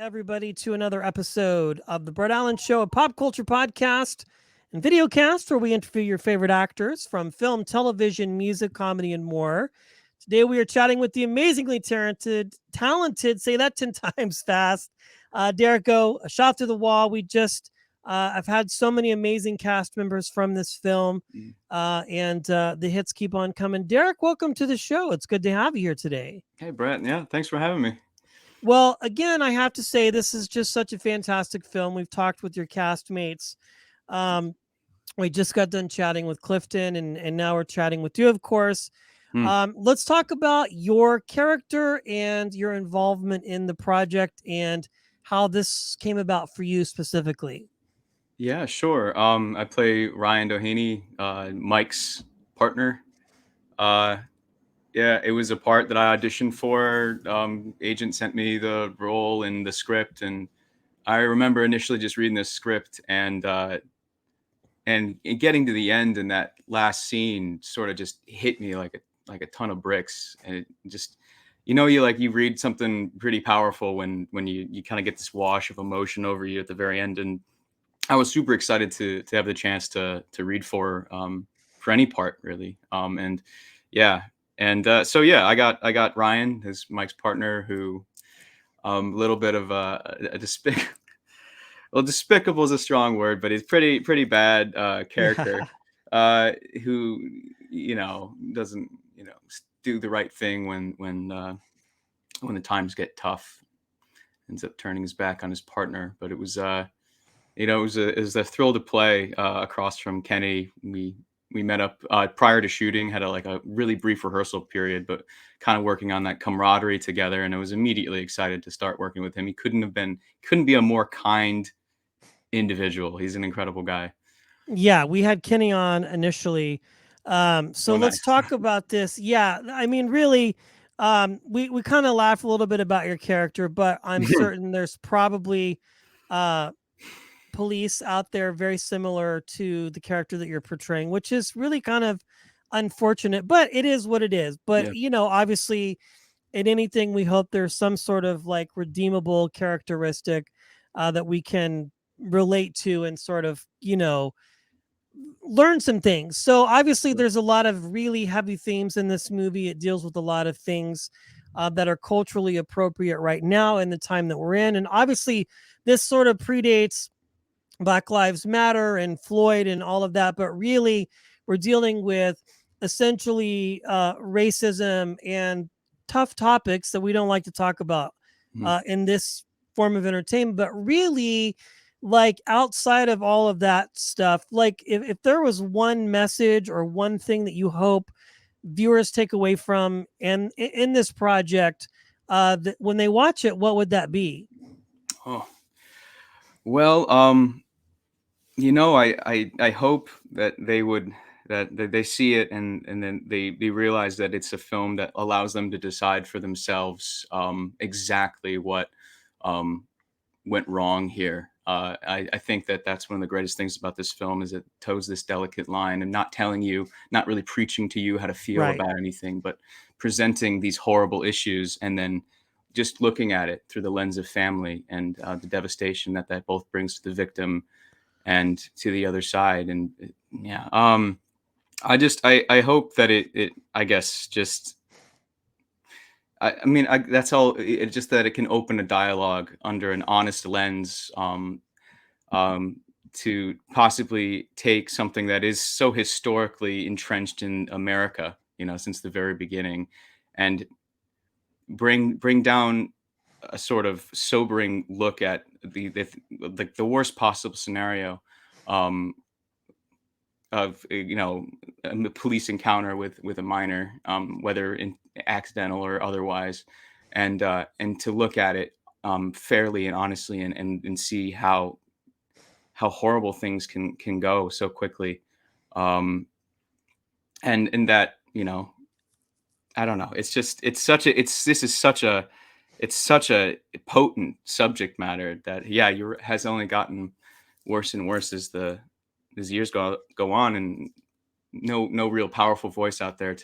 everybody, to another episode of the Brett Allen Show, a pop culture podcast and video cast where we interview your favorite actors from film, television, music, comedy, and more. Today, we are chatting with the amazingly talented, say that 10 times fast, Derrico, a shot through the wall. I've had so many amazing cast members from this film, and the hits keep on coming. Derek, welcome to the show. It's good to have you here today. Hey, Brett. Yeah, thanks for having me. Well, again, I have to say this is just such a fantastic film. We've talked with your castmates. Um, we just got done chatting with Clifton, and now we're chatting with you, of course. Hmm. Let's talk about your character and your involvement in the project and how this came about for you specifically. Yeah, sure. I play Ryan Doheny, Mike's partner. Uh, yeah, it was a part that I auditioned for. Agent sent me the role and the script, and I remember initially just reading this script and getting to the end, and that last scene sort of just hit me like a ton of bricks, and it just you read something pretty powerful when you kind of get this wash of emotion over you at the very end. And I was super excited to have the chance to read for any part really. And yeah, and so yeah, I got Ryan, his Mike's partner, who little bit of a well, despicable is a strong word, but he's pretty bad character who doesn't do the right thing when the times get tough. Ends up turning his back on his partner, but it was it was a thrill to play across from Kenny. We met up prior to shooting, had a really brief rehearsal period, but kind of working on that camaraderie together. And I was immediately excited to start working with him. He couldn't be a more kind individual. He's an incredible guy. Yeah, we had Kenny on initially. So Oh, let's nice. talk about this. Yeah, I mean, really, we kind of laugh a little bit about your character, but I'm certain there's probably uh, police out there very similar to the character that you're portraying, which is really kind of unfortunate, but it is what it is. But, Yeah. obviously, in anything, we hope there's some sort of like redeemable characteristic that we can relate to and sort of, learn some things. So obviously, there's a lot of really heavy themes in this movie. It deals with a lot of things that are culturally appropriate right now in the time that we're in, and obviously, this sort of predates Black Lives Matter and Floyd and all of that. But really, we're dealing with essentially racism and tough topics that we don't like to talk about Mhm. in this form of entertainment. But really, like outside of all of that stuff, like if there was one message or one thing that you hope viewers take away from and in this project, that when they watch it, what would that be? Oh, well, I hope that that they see it, and then they realize that it's a film that allows them to decide for themselves exactly what um, went wrong here. I think that that's one of the greatest things about this film is it toes this delicate line and not telling you, not really preaching to you how to feel Right. about anything, but presenting these horrible issues and then just looking at it through the lens of family and the devastation that both brings to the victim and to the other side. And yeah, I hope that it I guess just I mean, that's all. Just that it can open a dialogue under an honest lens, um, to possibly take something that is so historically entrenched in America, since the very beginning, and bring down a sort of sobering look at the worst possible scenario, um, of a police encounter with a minor, whether accidental or otherwise, and to look at it fairly and honestly, and see how horrible things can go so quickly, um, and that I don't know. It's just it's such a it's this is such a it's such a potent subject matter that yeah you has only gotten worse and worse as years go on, and no real powerful voice out there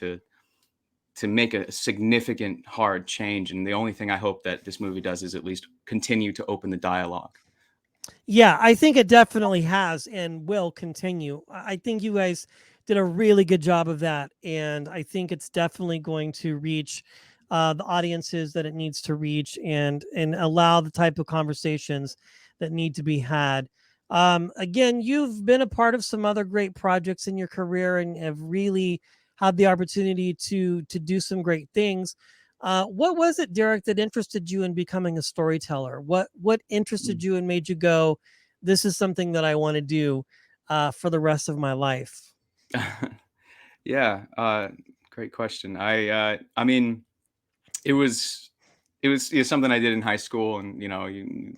to make a significant hard change. And the only thing I hope that this movie does is at least continue to open the dialogue. Yeah, I think it definitely has and will continue. I think you guys did a really good job of that, and I think it's definitely going to reach the audiences that it needs to reach, and allow the type of conversations that need to be had. Again, you've been a part of some other great projects in your career and have really had the opportunity to do some great things. What was it, Derek, that interested you in becoming a storyteller? What interested you and made you go, "This is something that I want to do for the rest of my life"? Yeah, great question. I mean, it was something I did in high school, and you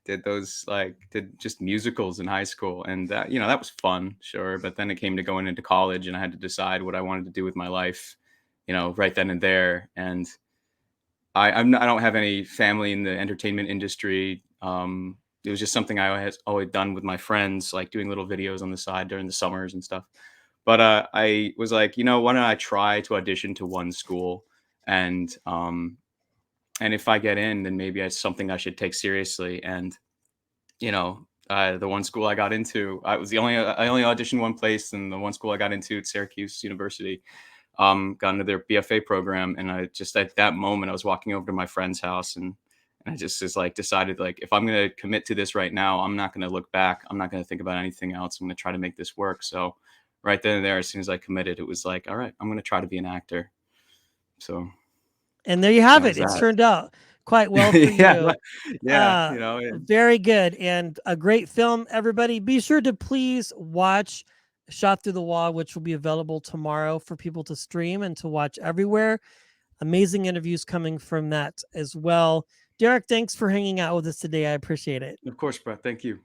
did those, like, did just musicals in high school, and that was fun, sure. But then it came to going into college, and I had to decide what I wanted to do with my life, right then and there. And I don't have any family in the entertainment industry. It was just something I had always done with my friends, like doing little videos on the side during the summers and stuff. But I was like, why don't I try to audition to one school, and if I get in, then maybe it's something I should take seriously. And the one school I got into, I only auditioned one place, and the one school I got into at Syracuse University, got into their BFA program. And I just, at that moment, I was walking over to my friend's house, and I just like decided, like, if I'm going to commit to this right now, I'm not going to look back. I'm not going to think about anything else. I'm going to try to make this work. So right then and there, as soon as I committed, it was like, all right, I'm going to try to be an actor. So And there you have that it. was It's that. turned out quite well for Yeah. you. Yeah. Uh, very good and a great film. Everybody, be sure to please watch Shot Through the Wall, which will be available tomorrow for people to stream and to watch everywhere. Amazing interviews coming from that as well. Derek, thanks for hanging out with us today. I appreciate it. Of course, Brett. Thank you.